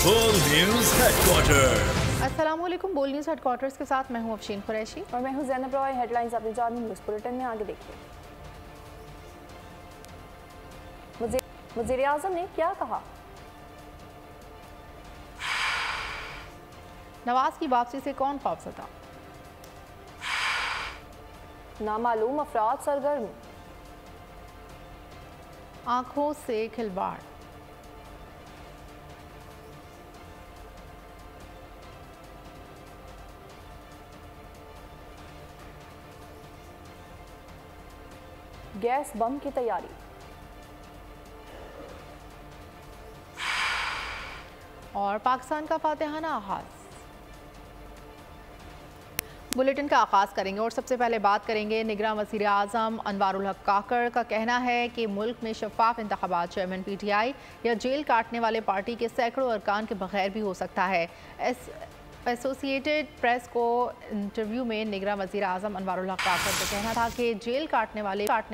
बोल news headquarter. अस्सलाम वालेकुम। बोल न्यूज़ हेडक्वार्टर्स के साथ मैं हूं अफशीन कुरैशी और मैं हूं ज़ैनब रॉय। हेडलाइंस अपने जानी न्यूज़ बुलेटिन में आगे देखिए। वज़ीर आज़म ने क्या कहा? नवाज की वापसी से कौन खौफज़दा? नामालूम अफराद सरगर्म। आंखों से खिलवाड़। गैस बम की तैयारी। और पाकिस्तान का फातिहाना आगाज। बुलेटिन का आगाज़ करेंगे और सबसे पहले बात करेंगे निगरान वज़ीर आज़म अनवारुल हक काकड़ का कहना है कि मुल्क में शफाफ इंतखाबात चेयरमैन PTI या जेल काटने वाले पार्टी के सैकड़ों अरकान के बगैर भी हो सकता है। एसोसिएटेड प्रेस को इंटरव्यू में निगरान वज़ीर आज़म अनवारुल हक काकड़ का कहना था कि जेल काटने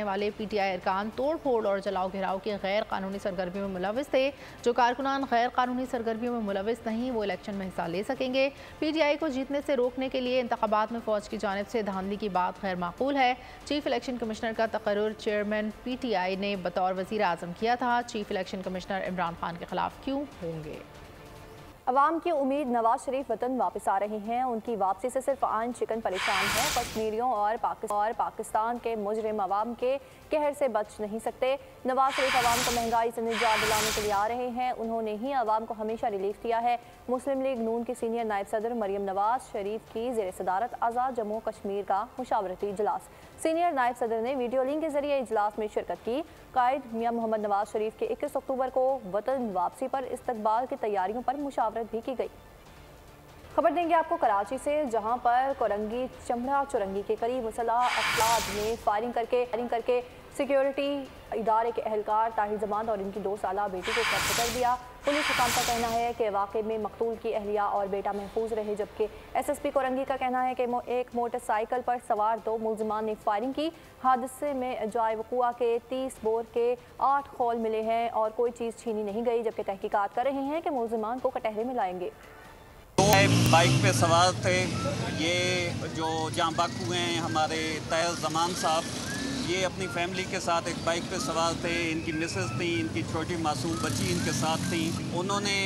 वाले PTI अरकान तोड़ फोड़ और जलाओ घिराव की गैर कानूनी सरगर्मियों में मुलविस थे। जो कारकुनान गैर कानूनी सरगर्मियों में मुलविस नहीं वो इलेक्शन में हिस्सा ले सकेंगे। PTI को जीतने से रोकने के लिए इंतखाबात में फ़ौज की जानिब से धांधली की बात गैर माकूल है। चीफ इलेक्शन कमिश्नर का तकर्रुर चेयरमैन PTI ने बतौर वज़ीर आज़म किया था। Chief election commissioner Imran Khan के खिलाफ क्यों होंगे? अवाम की उम्मीद नवाज शरीफ वतन वापस आ रहे हैं। उनकी वापसी से सिर्फ आन चिकन परेशान है। कश्मीरियों और पाकिस्तान के मुजरिम अवाम के कहर से बच नहीं सकते। नवाज शरीफ अवाम को महंगाई से निजात दिलाने के लिए आ रहे हैं। उन्होंने ही अवाम को हमेशा रिलीफ दिया है। मुस्लिम लीग नून की सीनियर नायब सदर मरियम नवाज शरीफ की ज़ेर सदारत आज़ाद जम्मू कश्मीर का मुशावरती इजलास। सीनियर नायब सदर ने वीडियो लिंक के जरिए इजलास में शिरकत की। कायद मियां मोहम्मद नवाज शरीफ के 21 अक्टूबर को वतन वापसी पर इस्तकबाल की तैयारियों पर मुशावरत भी की गई। खबर देंगे आपको कराची से, जहां पर कोरंगी चमड़ा चुरंगी के करीब मुसल्लह अफराद ने फायरिंग करके सिक्योरिटी इदारे के एहलकार ताहिर जमात और इनकी 2 साला बेटी को कब्ज़े कर दिया। पुलिस हुकाम का कहना है कि वाक़े में मकतूल की अहलिया और बेटा महफूज रहे, जबकि SSP कोरंगी का कहना है कि एक मोटरसाइकिल पर सवार 2 मुलजिमान ने फायरिंग की। हादसे में जाए वक़ुआ के 30 बोर के 8 खौल मिले हैं और कोई चीज़ छीनी नहीं गई, जबकि तहकीकात कर रहे हैं कि मुलजिमान को कटहरे में लाएंगे। बाइक पे सवार थे। ये जो जहाँ बाकू हैं हमारे ताहिर जमान साहब, ये अपनी फैमिली के साथ एक बाइक पे सवार थे। इनकी मिसेस थी, इनकी छोटी मासूम बच्ची इनके साथ थी। उन्होंने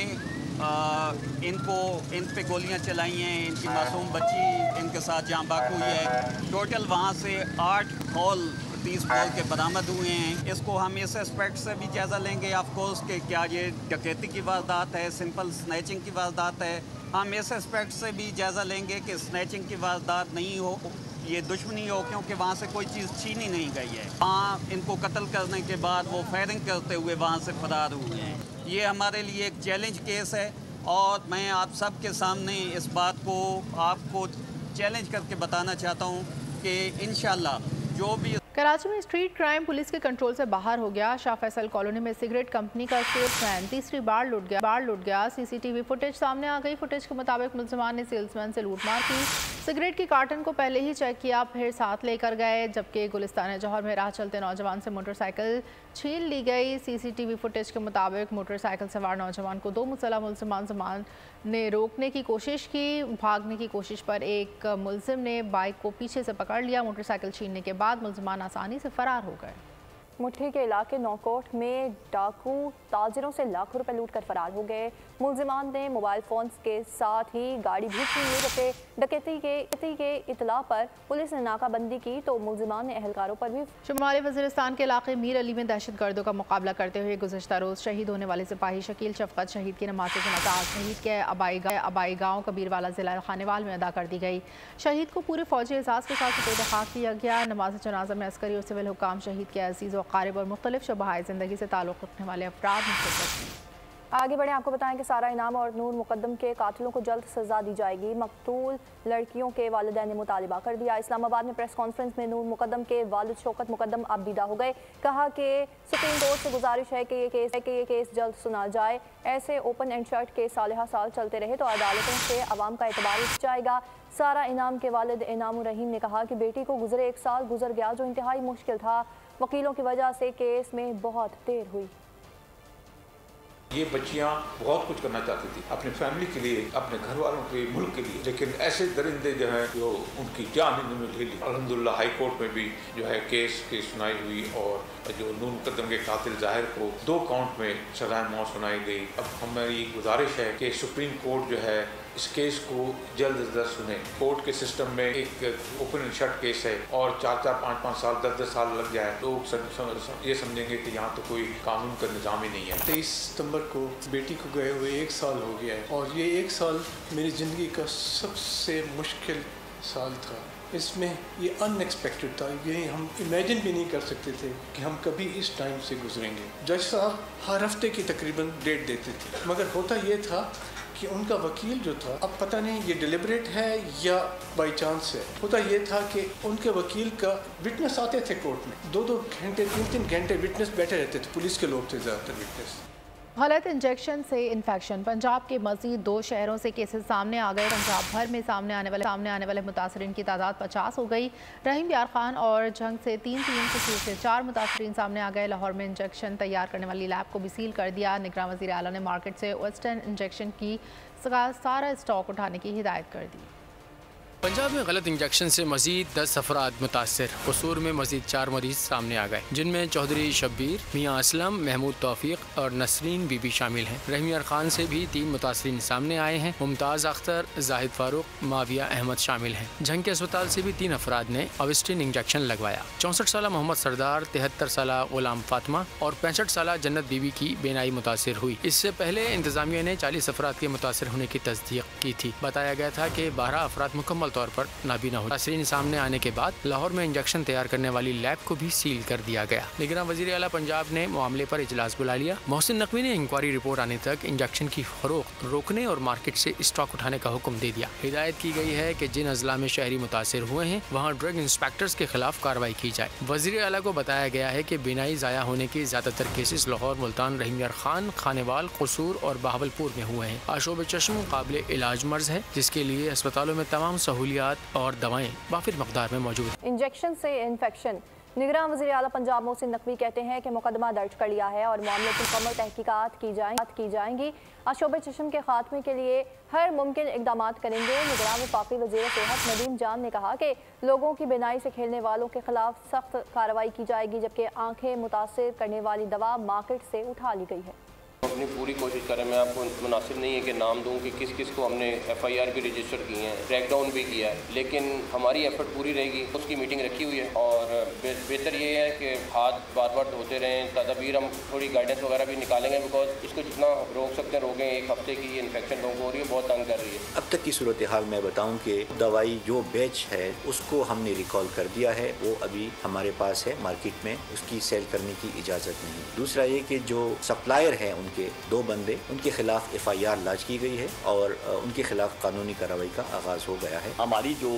इन पे गोलियां चलाई हैं। इनकी मासूम बच्ची इनके साथ जहाँ बाकू हुई है। टोटल वहाँ से 8 खौल 30 बॉल के बरामद हुए हैं। इसको हम इस एस्पेक्ट से भी जायज़ा लेंगे ऑफ कोर्स कि क्या ये डकैती की वारदात है, सिंपल स्नैचिंग की वारदात है। हम इस एस्पेक्ट से भी जायज़ा लेंगे कि स्नैचिंग की वारदात नहीं हो, ये दुश्मनी हो, क्योंकि वहाँ से कोई चीज़ छीनी नहीं गई है। वहाँ इनको कत्ल करने के बाद वो फायरिंग करते हुए वहाँ से फरार हुए हैं। ये हमारे लिए एक चैलेंज केस है और मैं आप सब के सामने इस बात को आपको चैलेंज करके बताना चाहता हूँ कि इंशाल्लाह जो भी। कराची में स्ट्रीट क्राइम पुलिस के कंट्रोल से बाहर हो गया। शाह फैसल कॉलोनी में सिगरेट कंपनी का सेल्समैन तीसरी बार लूट गया। CCTV फुटेज सामने आ गई। फुटेज के मुताबिक मुलजिमान ने सेल्समैन से लूटमार की। सिगरेट की कार्टन को पहले ही चेक किया, फिर साथ लेकर गए, जबकि गुलिस्तान जौहर में राह चलते नौजवान से मोटरसाइकिल छीन ली गई। CCTV फुटेज के मुताबिक मोटरसाइकिल सवार नौजवान को 2 मुसल्लह मुलजिमान ने रोकने की कोशिश की। भागने की कोशिश पर एक मुलजिम ने बाइक को पीछे से पकड़ लिया। मोटरसाइकिल छीनने के बाद मुलजिमान आसानी से फरार हो गए। मुट्ठी के इलाके नौकोट में डाकू ताजिरों से लाखों रुपए लूट कर फरार हो गए। मुलजिमान ने मोबाइल फ़ोन्स के साथ ही गाड़ी भी छीन ली, जबकि डकैती के इतला पर पुलिस ने नाकाबंदी की तो मुलजिमान ने एहलकारों पर भी। शुमाली वज़ीरिस्तान के इलाके मीर अली में दहशतगर्दों का मुकाबला करते हुए गुज़श्ता रोज़ शहीद होने वाले सिपाही शकील शफकत शहीद की नमाज जनाज़ा शहीद के आबाई गाँव कबीरवाला ज़िला खानेवाल में अदा कर दी गई। शहीद को पूरे फौजी एहसास के साथ सुपुर्द खाक किया गया। नमाज जनाज़ा में अस्करी और सिविल हुकाम, शहीद के अज़ीज़ व क़ारिब और मुख्तलिफ शोबाए ज़िंदगी से ताल्लुक़ रखने वाले अफराद ने शिरकत की। आगे बढ़े, आपको बताएं कि सारा इनाम और नूर मुकद्दम के कातिलों को जल्द सजा दी जाएगी। मकतूल लड़कियों के वालिदैन ने मुतालिबा कर दिया। इस्लामाबाद में प्रेस कॉन्फ्रेंस में नूर मुकद्दम के वालिद शौकत मुकद्दम अब विदा हो गए। कहा कि सुप्रीम कोर्ट से गुजारिश है कि ये केस जल्द सुना जाए। ऐसे ओपन एंड शट केस साल साल चलते रहे तो अदालतों से अवाम का एतबार उठ जाएगा। सारा इनाम के वालिद इनामुर रहीम ने कहा कि बेटी को गुजरे 1 साल गुजर गया जो इंतहाई मुश्किल था। वकीलों की वजह से केस में बहुत देर हुई। ये बच्चियां बहुत कुछ करना चाहती थी अपनी फैमिली के लिए, अपने घर वालों के लिए, मुल्क के लिए, लेकिन ऐसे दरिंदे जो है जो उनकी जान इन्होंने ले ली। अल्हम्दुलिल्लाह हाई कोर्ट में भी जो है केस की सुनाई हुई और जो नून मुकद्दम के कातिल जाहिर को 2 काउंट में सज़ाए मौत सुनाई गई। अब हमारी गुजारिश है कि सुप्रीम कोर्ट जो है इस केस को जल्द अज जल्द सुने। कोर्ट के सिस्टम में एक ओपन एंड शट केस है और 4-4, 5-5 साल, 10-10 साल लग जाए, लोग ये समझेंगे कि यहाँ तो कोई कानून का निज़ाम ही नहीं है। 23 सितंबर को बेटी को गए हुए 1 साल हो गया है और ये 1 साल मेरी ज़िंदगी का सबसे मुश्किल साल था। इसमें ये अनएक्सपेक्टेड था, ये हम इमेजिन भी नहीं कर सकते थे कि हम कभी इस टाइम से गुजरेंगे। जज साहब हर हफ्ते की तकरीबन डेट देते थे, मगर होता ये था कि उनका वकील जो था, अब पता नहीं ये डिलिबरेट है या बाई चांस है, होता ये था कि उनके वकील का विटनेस आते थे कोर्ट में, 2-2 घंटे 3-3 घंटे विटनेस बैठे रहते थे, पुलिस के लोग थे ज़्यादातर विटनेस। गलत इंजेक्शन से इन्फेक्शन। पंजाब के मजीद 2 शहरों से केसेस सामने आ गए। पंजाब भर में सामने आने वाले मुतासरीन की तादाद 50 हो गई। रहीम यार खान और जंग से 3 कसूर से 4 मुतासरीन सामने आ गए। लाहौर में इंजेक्शन तैयार करने वाली लैब को भी सील कर दिया। निगरान वज़ीर आला ने मार्केट से वेस्टर्न इंजेक्शन की सारा स्टॉक उठाने की हिदायत कर दी। पंजाब में गलत इंजेक्शन से मजीद 10 अफराद मुतासर। कसूर में मजीद 4 मरीज सामने आ गए, जिनमें चौधरी शब्बीर, मियाँ असलम, महमूद तौफीक और नसरीन बीबी शामिल हैं। रहीम यार खान से भी 3 मुतासरीन सामने आए हैं। मुमताज़ अख्तर, जाहिद फारूक, माविया अहमद शामिल हैं। झंग के अस्पताल से भी 3 अफराद ने अविस्टिन इंजेक्शन लगवाया। 64 साल मोहम्मद सरदार, 73 साल गुलाम फातिमा और 65 साल जन्नत बीबी की बेनाई मुतासर हुई। इससे पहले इंतजामिया ने 40 अफराद के मुतासर होने की तस्दीक की थी। बताया गया था कि 12 अफराद मुकम्मल तौर पर नाबीना हुए। मुतासरीन सामने आने के बाद लाहौर में इंजेक्शन तैयार करने वाली लैब को भी सील कर दिया गया। निगरान वज़ीर आला पंजाब ने मामले पर इजलास बुला लिया। मोहसिन नकवी ने इंक्वायरी रिपोर्ट आने तक इंजेक्शन की फरोख्त रोकने और मार्केट से स्टॉक उठाने का हुक्म दे दिया। हिदायत की गई है कि जिन अजला में शहरी मुतासर हुए हैं वहाँ ड्रग इंस्पेक्टर्स के खिलाफ कार्रवाई की जाए। वज़ीर आला को बताया गया है कि बिनाई ज़ाया होने के ज्यादातर केसेस लाहौर, मुल्तान, रहीम यार खान, खानेवाल, कसूर और बहावलपुर में हुए हैं। आशोब चश्म काबिल इलाज मर्ज है, जिसके लिए अस्पतालों में तमाम सहूलियात और दवाएं वाफिर मकदार में मौजूद हैं। इंजेक्शन से इन्फेक्शन। निगरान वज़ीर आला पंजाब मोहसिन नकवी कहते हैं कि मुकदमा दर्ज कर लिया है और मामले की मुकम्मल तहकीकात की जाएंगी। आशोब चश्म के खात्मे के लिए हर मुमकिन इकदाम करेंगे। निगरान वफाकी वज़ीर सेहत नदीम जान ने कहा कि लोगों की बिनाई से खेलने वालों के खिलाफ सख्त कार्रवाई की जाएगी, जबकि आंखें मुतासिर करने वाली दवा मार्केट से उठा ली गई है। अपनी पूरी कोशिश करें। मैं आपको मुनासिब नहीं है कि नाम दूं कि किस किस को हमने FIR भी रजिस्टर की हैं, क्रैकडाउन भी किया है, लेकिन हमारी एफर्ट पूरी रहेगी। उसकी मीटिंग रखी हुई है और बेहतर ये है कि हाथ बार बार धोते रहें। तदबीर हम थोड़ी गाइडेंस वगैरह भी निकालेंगे, बिकॉज इसको जितना रोक सकते हैं रोकें। 1 हफ्ते की ये इन्फेक्शन लोगों को हो रही है, बहुत तंग कर रही है। अब तक की सूरत हाल मैं बताऊँ कि दवाई जो बैच है उसको हमने रिकॉल कर दिया है, वो अभी हमारे पास है मार्केट में, उसकी सेल करने की इजाज़त नहीं। दूसरा ये कि जो सप्लायर है उनके 2 बंदे, उनके खिलाफ FIR लॉन्च की गई है और उनके खिलाफ कानूनी कार्रवाई का आगाज हो गया है। हमारी जो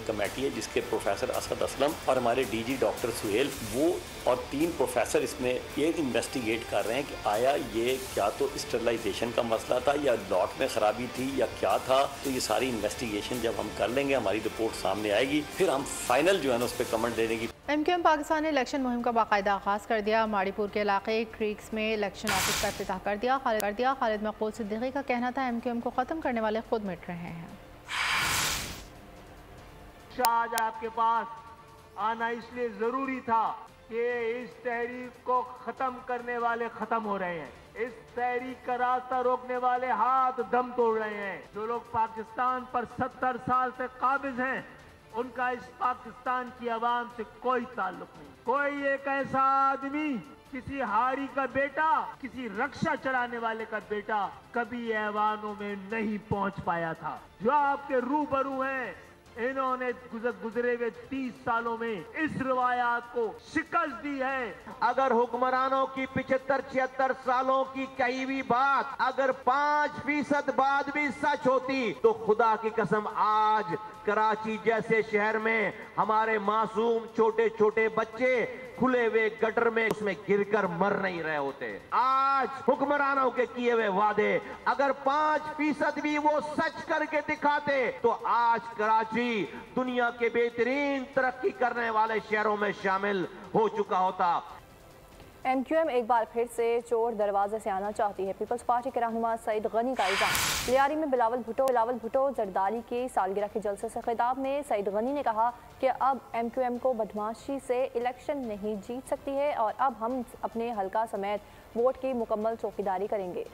कमेटी है जिसके प्रोफेसर असद असलम और हमारे DG डॉक्टर सुहेल, वो और 3 प्रोफेसर इसमें ये इन्वेस्टिगेट कर रहे हैं कि आया ये क्या तो स्टरलाइजेशन का मसला था या लॉट में ख़राबी थी या क्या था। तो ये सारी इन्वेस्टिगेशन जब हम कर लेंगे, हमारी रिपोर्ट सामने आएगी, फिर हम फाइनल जो है ना उस पर कमेंट देने की। MQM पाकिस्तान ने इलेक्शन मुहिम का बाकायदा आगाज़ कर दिया। माड़ीपुर के इलाके क्रीक्स में इलेक्शन ऑफिस का इफ्तिताह कर दिया। खालिद मकबूल सिद्दीकी का कहना था MQM को ख़त्म करने वाले खुद मिट रहे हैं। आज आपके पास आना इसलिए ज़रूरी था कि इस तहरीक को ख़त्म करने वाले ख़त्म हो रहे हैं। इस तहरीक का रास्ता रोकने वाले हाथ दम तोड़ रहे हैं। जो लोग पाकिस्तान पर 70 साल से काबिज हैं, उनका इस पाकिस्तान की आवाम से कोई ताल्लुक नहीं। कोई एक ऐसा आदमी, किसी हारी का बेटा, किसी रक्षा चलाने वाले का बेटा कभी ऐवानों में नहीं पहुंच पाया था। जो आपके रूबरू हैं, इन्होंने गुजरे हुए 30 सालों में इस रवायात को शिकस्त दी है। अगर हुक्मरानों की 75-76 सालों की कही हुई बात अगर 5% बाद भी सच होती, तो खुदा की कसम आज कराची जैसे शहर में हमारे मासूम छोटे छोटे बच्चे खुले हुए गटर में उसमें गिरकर मर नहीं रहे होते। आज हुक्मरानों के किए हुए वादे अगर 5% भी वो सच करके दिखाते, तो आज कराची दुनिया के बेहतरीन तरक्की करने वाले शहरों में शामिल हो चुका होता। MQM एक बार फिर से चोर दरवाजे से आना चाहती है। पीपल्स पार्टी के रहनुमा सईद गनी का इल्जाम। लियारी में बिलावल भुट्टो जरदारी की सालगिरह के जलसे से खिताब में सईद गनी ने कहा कि अब MQM को बदमाशी से इलेक्शन नहीं जीत सकती है और अब हम अपने हलका समेत वोट की मुकम्मल चौकीदारी करेंगे।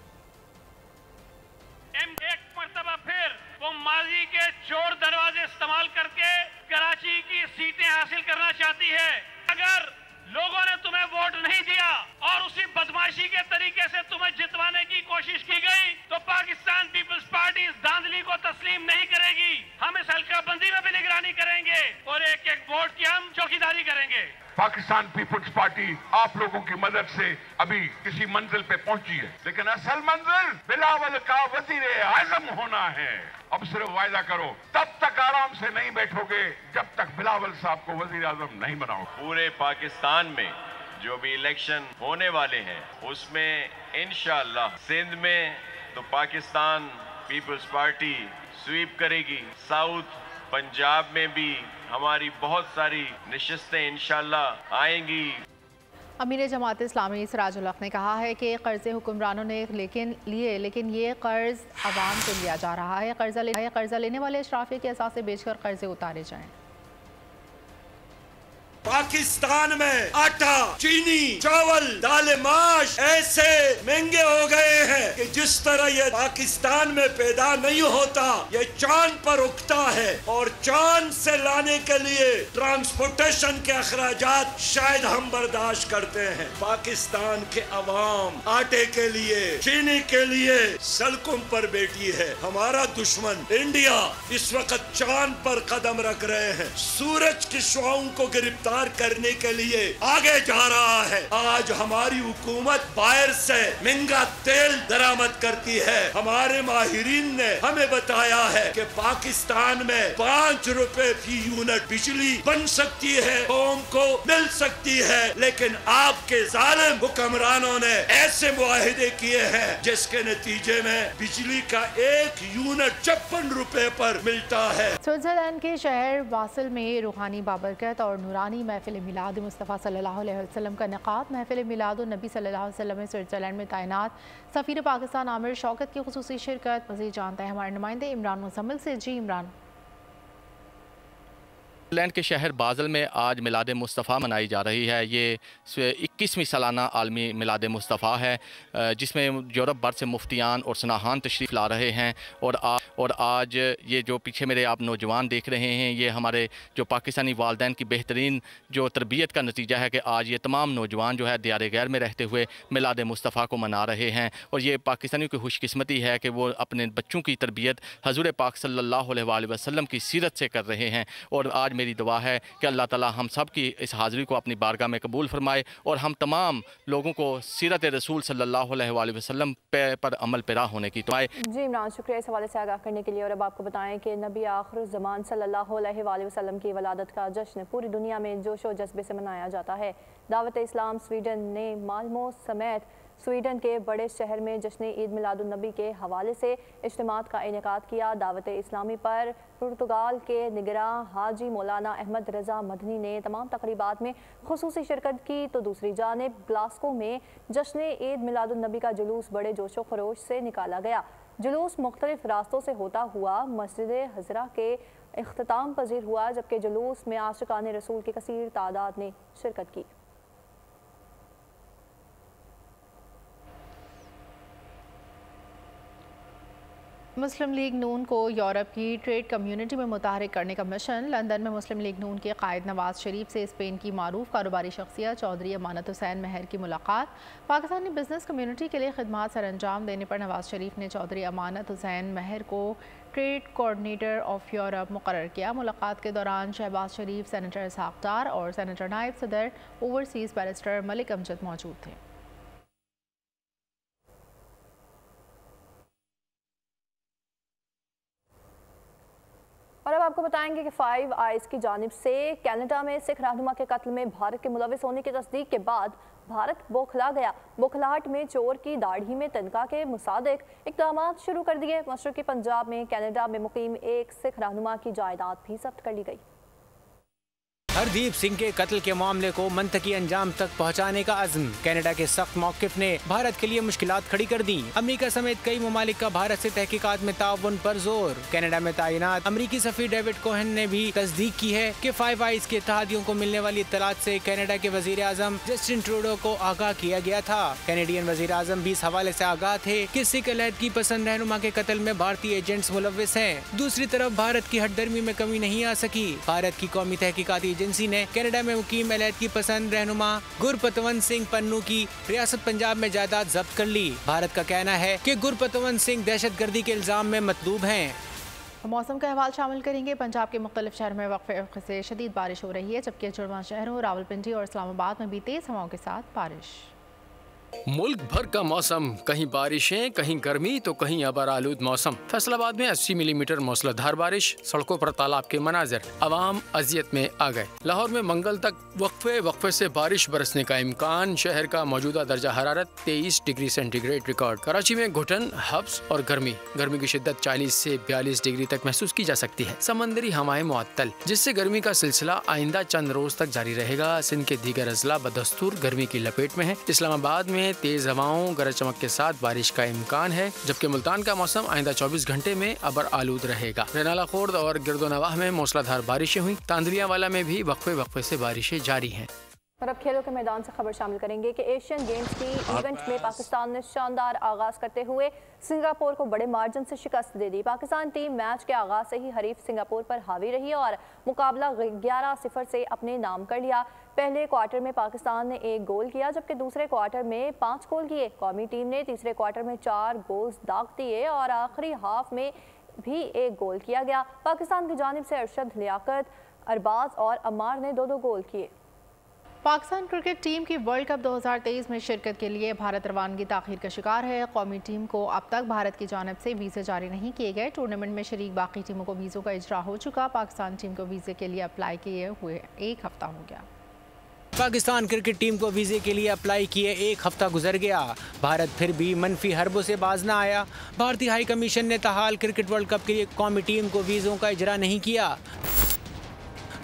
एक मरतबा फिर वो माजी के चोर दरवाजे इस्तेमाल करके कराची की सीटें हासिल करना चाहती है। अगर लोगों ने तुम्हें वोट नहीं दिया और उसी बदमाशी के तरीके से तुम्हें जितवाने की कोशिश की गई तो पाकिस्तान पीपल्स पार्टी इस धांधली को तस्लीम नहीं करेगी। हम इस हल्का बंदी में भी निगरानी करेंगे और एक एक वोट की हम चौकीदारी करेंगे। पाकिस्तान पीपल्स पार्टी आप लोगों की मदद से अभी किसी मंजिल पे पहुंची है, लेकिन असल मंजिल बिलावल का वजीर आजम होना है। अब सिर्फ वायदा करो, तब तक आराम से नहीं बैठोगे जब तक बिलावल साहब को वजीर आजम नहीं बनाओ। पूरे पाकिस्तान में जो भी इलेक्शन होने वाले हैं उसमें इंशाअल्लाह सिंध में तो पाकिस्तान पीपल्स पार्टी स्वीप करेगी। साउथ पंजाब में भी हमारी बहुत सारी नशिस्तें इंशाअल्लाह आएंगी। अमीर जमात इस्लामी सिराजुल हक ने कहा है कि कर्ज़े हुक्मरानों ने लेकिन ये कर्ज आवाम से लिया जा रहा है। कर्जा लेने वाले अशराफिया के असासे बेचकर कर्जे उतारे जाएं। पाकिस्तान में आटा, चीनी, चावल, दालें, माश ऐसे महंगे हो गए हैं कि जिस तरह ये पाकिस्तान में पैदा नहीं होता, ये चांद पर उगता है और चांद से लाने के लिए ट्रांसपोर्टेशन के अखराजात शायद हम बर्दाश्त करते हैं। पाकिस्तान के अवाम आटे के लिए, चीनी के लिए सड़कों पर बैठी है। हमारा दुश्मन इंडिया इस वक्त चांद पर कदम रख रहे हैं। सूरज की शुआओं को गिरफ्तार करने के लिए आगे जा रहा है। आज हमारी हुकूमत बाहर से महंगा तेल दरामद करती है। हमारे माहिरीन ने हमें बताया है कि पाकिस्तान में 5 रुपए फी यूनिट बिजली बन सकती है, कौम को मिल सकती है, लेकिन आपके जालिम हुक्मरानों ने ऐसे मुआहिदे किए हैं जिसके नतीजे में बिजली का 1 यूनिट 56 रुपए पर मिलता है। स्विट्जरलैंड के शहर बासिल में रूहानी बाबरकत और नूरानी महफिल मिलाद मुस्तफ़ा सल्लल्लाहु अलैहि वसल्लम का इनेकाद। महफिल मिलाद नबी सल्लल्लाहु अलैहि वसल्लम में स्विट्जरलैंड में तैनात सफ़ीर पाकिस्तान आमिर शौकत की खुसूसी शिरकत। मज़ीद जानते हैं हमारे नुमाइंदे इमरान मुज़म्मिल से। जी इमरान। स्विट्ज़रलैंड के शहर बाज़ल में आज मिलाद मुस्तफ़ा मनाई जा रही है। ये 21वीं सालाना आलमी मिलाद मुस्तफ़ा है, जिसमें यूरोप भर से मुफ्तियान और सनाहान तशरीफ़ ला रहे हैं। और आज ये जो पीछे मेरे आप नौजवान देख रहे हैं, ये हमारे जो पाकिस्तानी वालदैन की बेहतरीन जो तरबियत का नतीजा है कि आज ये तमाम नौजवान जो है दियार गैर में रहते हुए मिलाद मुस्तफ़ा को मना रहे हैं। और ये पाकिस्तानियों की खुशकिस्मती है कि वो अपने बच्चों की तरबियत हज़ूर पाक सल्लल्लाहु अलैहि वसल्लम की सीरत से कर रहे हैं। और आज मेरी दुआ है कि अल्लाह ताला हम सब की इस हाज़िरी को अपनी बारगाह में कबूल फरमाए और हम तमाम लोगों को सीरत रसूल सल्लल्लाहु अलैहि वसल्लम पर अमल पेरा होने की दुआ। जी इमरान, शुक्रिया इस हवाले से आगाह करने के लिए। और अब आपको बताएं कि नबी आखिर ज़मान सल्लल्लाहु अलैहि वसल्लम की वलादत का जश्न पूरी दुनिया में जोशो जज्बे से मनाया जाता है। दावत इस्लाम स्वीडन ने माल्मो समेत स्वीडन के बड़े शहर में जश्न ईद मिलादुन नबी के हवाले से इज्तिमात का इनेकाद किया। दावत इस्लामी पर पुर्तगाल के निगरान हाजी मौलाना अहमद रज़ा मदनी ने तमाम तकरीबात में खुसूसी शिरकत की, तो दूसरी जानिब ग्लासगो में जश्न ईद मिलादुन नबी का जुलूस बड़े जोशो खरोश से निकाला गया। जुलूस मुख्तलिफ रास्तों से होता हुआ मस्जिद हजरा के इख्तिताम पजीर हुआ, जबकि जुलूस में आशिकान रसूल की कसीर तादाद ने शिरकत की। मुस्लिम लीग नून को यूरोप की ट्रेड कम्युनिटी में मुतहरिक करने का मिशन। लंदन में मुस्लिम लीग नून के कायद नवाज शरीफ से स्पेन की मारूफ कारोबारी शख्सियत चौधरी अमानत हुसैन महर की मुलाकात। पाकिस्तानी बिजनेस कम्युनिटी के लिए खिदमात सर अंजाम देने पर नवाज शरीफ ने चौधरी अमानत हुसैन महर को ट्रेड कोऑर्डिनेटर ऑफ यूरोप मुकर्रर किया। मुलाकात के दौरान शहबाज शरीफ, सेनेटर इसहाक डार और सेनेटर नायब सदर ओवरसीज़ बैरिस्टर मलिक अमजद मौजूद थे। और अब आपको बताएंगे कि 5 आइज़ की जानिब से कनाडा में सिख रहनुमा के कत्ल में भारत के मुलविस होने की तस्दीक के बाद भारत बौखला गया। बौखलाहट में चोर की दाढ़ी में तनख्वाह के मुसादिक इक़दाम शुरू कर दिए। मशरक़ी पंजाब में कनाडा में मुकीम एक सिख रहनुमा की जायदाद भी जब्त कर ली गई। हरदीप सिंह के कत्ल के मामले को मंतकी अंजाम तक पहुंचाने का अज़्म। कनाडा के सख्त मौक़िफ़ ने भारत के लिए मुश्किलात खड़ी कर दी। अमेरिका समेत कई ममालिक का भारत से तहकीकात में ताउन पर जोर। कनाडा में तैनात अमेरिकी सफ़ीर डेविड कोहेन ने भी तस्दीक की है कि फाइव आइज के इत्तेहादियों को मिलने वाली इत्तलात से कनाडा के वज़ीर आज़म जस्टिन ट्रूडो को आगाह किया गया था। कैनेडियन वज़ीर आज़म भी इस हवाले से आगाह थे कि सिख अलहद की पसंद रहनुमा के कत्ल में भारतीय एजेंट्स मुलव्विस हैं। दूसरी तरफ भारत की हठधर्मी में कमी नहीं आ सकी। भारत की कौमी तहकीकाती एजेंसी ने कनाडा में मुकीम अलहद की पसंद रहनुमा गुरपतवंत सिंह पन्नू की रियासत पंजाब में जायदाद जब्त कर ली। भारत का कहना है कि गुरपतवंत सिंह दहशतगर्दी के इल्जाम में मतलूब हैं। मौसम का अहवाल शामिल करेंगे। पंजाब के मुख्तलिफ शहरों में वक्फे से शदीद बारिश हो रही है, जबकि जुड़वा शहरों रावलपिंडी और इस्लामाबाद में भी तेज हवाओं के साथ बारिश। मुल्क भर का मौसम, कहीं बारिशें, कहीं गर्मी तो कहीं अबर आलूद मौसम। फैसलाबाद में 80 मिलीमीटर मूसलाधार बारिश, सड़कों पर तालाब के मनाजर, अवाम अजियत में आ गए। लाहौर में मंगल तक वक्फे से बारिश बरसने का इम्कान। शहर का मौजूदा दर्जा हरारत 23 डिग्री सेंटीग्रेड रिकॉर्ड। कराची में घुटन, हब्स और गर्मी की शिद्दत 40 से 42 डिग्री तक महसूस की जा सकती है। समंदरी हवाएं मुअत्तल, जिससे गर्मी का सिलसिला आइंदा चंद रोज तक जारी रहेगा। सिंध के दीगर अजला बदस्तूर गर्मी की लपेट में है। इस्लामाबाद में तेज हवाओं, गरज चमक के साथ बारिश का इम्कान है, जबकि मुल्तान का मौसम आइंदा 24 घंटे में अबर आलूद रहेगा। रेनाला खुर्द और गिरदोनवाह में मूसलाधार बारिशें हुई। तांदलियावाला में भी वक्फे से बारिशें जारी हैं। और अब खेलों के मैदान से खबर शामिल करेंगे कि एशियन गेम्स की इवेंट में पाकिस्तान ने शानदार आगाज करते हुए सिंगापुर को बड़े मार्जिन से शिकस्त दे दी। पाकिस्तान टीम मैच के आगाज से ही हरीफ सिंगापुर पर हावी रही और मुकाबला 11-0 से अपने नाम कर लिया। पहले क्वार्टर में पाकिस्तान ने 1 गोल किया, जबकि दूसरे क्वार्टर में 5 गोल किए। कौमी टीम ने तीसरे क्वार्टर में 4 गोल्स दाग दिए और आखिरी हाफ में भी 1 गोल किया गया। पाकिस्तान की जानिब से अरशद, लियाकत, अरबाज और अम्मार ने 2-2 गोल किए। पाकिस्तान क्रिकेट टीम की वर्ल्ड कप 2023 में शिरकत के लिए भारत रवानगी ताखीर का शिकार है। कौमी टीम को अब तक भारत की जानिब से वीज़े जारी नहीं किए गए। टूर्नामेंट में शरीक बाकी टीमों को वीज़ों का इजरा हो चुका। पाकिस्तान टीम को वीज़े के लिए अप्लाई किए हुए 1 हफ्ता हो गया। पाकिस्तान क्रिकेट टीम को वीज़े के लिए अप्लाई किए 1 हफ्ता गुजर गया। भारत फिर भी मनफी हरबों से बाज न आया। भारतीय हाई कमीशन ने ताहाल क्रिकेट वर्ल्ड कप के लिए कौमी टीम को वीज़ों का इजरा नहीं किया।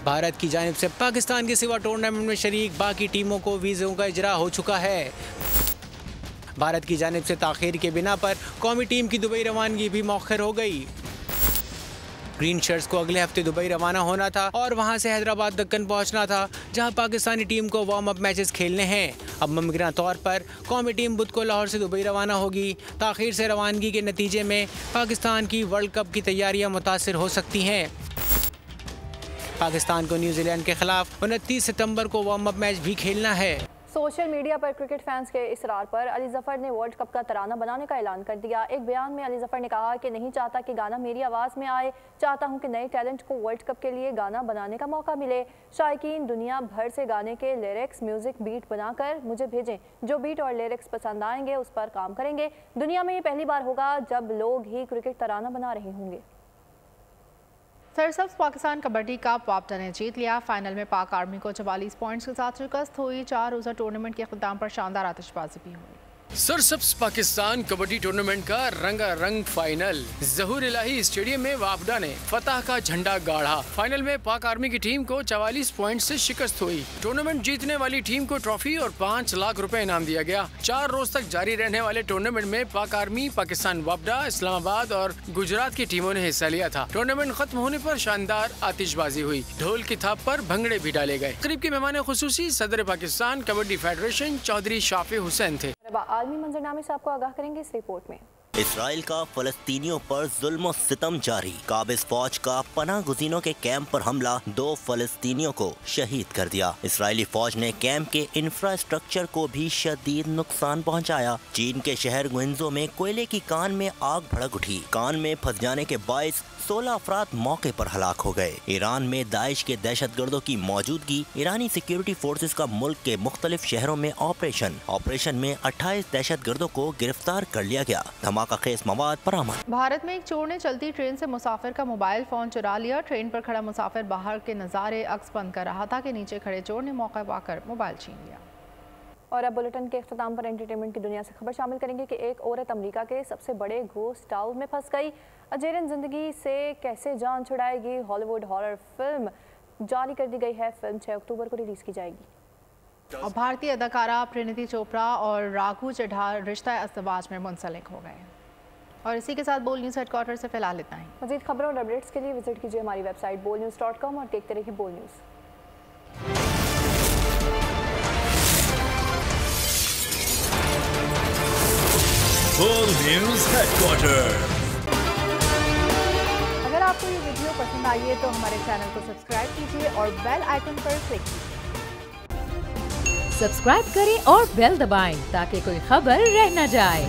भारत की जानिब से पाकिस्तान के सिवा टूर्नामेंट में शरीक बाकी टीमों को वीज़ों का इजरा हो चुका है। भारत की जानिब से ताख़ीर के बिना पर कौमी टीम की दुबई रवानगी भी मौखर हो गई। ग्रीन शर्ट्स को अगले हफ्ते दुबई रवाना होना था और वहां से हैदराबाद दक्कन पहुंचना था, जहां पाकिस्तानी टीम को वार्म अप मैचेस खेलने हैं। अब मुमकिन तौर पर कौमी टीम बुध को लाहौर से दुबई रवाना होगी। ताख़ीर से रवानगी के नतीजे में पाकिस्तान की वर्ल्ड कप की तैयारियां मुतासिर हो सकती हैं। पाकिस्तान को न्यूजीलैंड के खिलाफ 29 सितंबर को वार्म अप मैच भी खेलना है। सोशल मीडिया पर क्रिकेट फैंस के इसरार पर अली जफर ने वर्ल्ड कप का तराना बनाने का ऐलान कर दिया। एक बयान में अली जफर ने कहा कि नहीं चाहता कि गाना मेरी आवाज़ में आए, चाहता हूं कि नए टैलेंट को वर्ल्ड कप के लिए गाना बनाने का मौका मिले। शायकीन दुनिया भर से गाने के लिरिक्स, म्यूजिक, बीट बनाकर मुझे भेजें। जो बीट और लिरिक्स पसंद आएंगे उस पर काम करेंगे। दुनिया में ये पहली बार होगा जब लोग ही क्रिकेट तराना बना रहे होंगे। सरसब्ज पाकिस्तान कबड्डी कप वापडा ने जीत लिया। फाइनल में पाक आर्मी को 44 पॉइंट्स के साथ शिकस्त हुई। 4 रोज़ा टूर्नामेंट के अख्ताम पर शानदार आतिशबाजी भी हुई। सरसब्ज पाकिस्तान कबड्डी टूर्नामेंट का रंगारंग फाइनल। ज़हूर इलाही स्टेडियम में वापडा ने फतह का झंडा गाड़ा। फाइनल में पाक आर्मी की टीम को 44 पॉइंट से शिकस्त हुई। टूर्नामेंट जीतने वाली टीम को ट्रॉफी और 5 लाख रुपए इनाम दिया गया। 4 रोज तक जारी रहने वाले टूर्नामेंट में पाक आर्मी, पाकिस्तान वापडा, इस्लामाबाद और गुजरात की टीमों ने हिस्सा लिया था। टूर्नामेंट खत्म होने पर शानदार आतिशबाजी हुई। ढोल की थाप पर भंगड़े भी डाले गए। करीब के मेहमान खुसूसी सदर पाकिस्तान कबड्डी फेडरेशन चौधरी शाफी हुसैन थे। आलमी मंजरनामे से आपको आगाह करेंगे इस रिपोर्ट में। इसराइल का फलस्तीनियों पर जुल्म और सितम जारी। काबिज फौज का पनाह गुज़ीनों के कैंप पर हमला, 2 फलस्तीनियों को शहीद कर दिया। इसराइली फौज ने कैंप के इंफ्रास्ट्रक्चर को भी शदीद नुकसान पहुंचाया। चीन के शहर ग्विंजो में कोयले की कान में आग भड़क उठी। कान में फंस जाने के बायस 16 अफराद मौके पर हलाक हो गए। ईरान में दाइश के दहशतगर्दों की मौजूदगी। ईरानी सिक्योरिटी फोर्सेस का मुल्क के मुख्तलिफ शहरों में ऑपरेशन में 28 दहशतगर्दों को गिरफ्तार कर लिया गया। धमाका खेज मवाद बरामद। भारत में एक चोर ने चलती ट्रेन से मुसाफिर का मोबाइल फोन चुरा लिया। ट्रेन पर खड़ा मुसाफिर बाहर के नज़ारे अक्स बंद कर रहा था कि नीचे खड़े चोर ने मौका पाकर मोबाइल छीन लिया। और अब बुलेटिन के इख्तिताम पर एंटरटेनमेंट की दुनिया से खबर शामिल करेंगे कि एक औरत अमेरिका के सबसे बड़े घोस्ट टाउन में फंस गई। अजेरन जिंदगी से कैसे जान छुड़ाएगी हॉलीवुड हॉरर फिल्म जारी कर दी गई है। फिल्म 6 अक्टूबर को रिलीज की जाएगी। और भारतीय अदाकारा परिणीति चोपड़ा और राघु चड्ढा रिश्ता अज़दवाज में मुंसलिक हो गए। और इसी के साथ बोल न्यूज़ हेडक्वार्टर से फिलहाल इतना ही। मज़ीद खबरों और अपडेट्स के लिए विजिट कीजिए हमारी वेबसाइट bolnews.com और देखते रहिए बोल न्यूज़। बोल न्यूज़ हेडक्वार्टर। अगर आपको ये वीडियो पसंद आई है तो हमारे चैनल को सब्सक्राइब कीजिए और बेल आइकन पर क्लिक कीजिए। सब्सक्राइब करें और बेल दबाएं ताकि कोई खबर रह न जाए।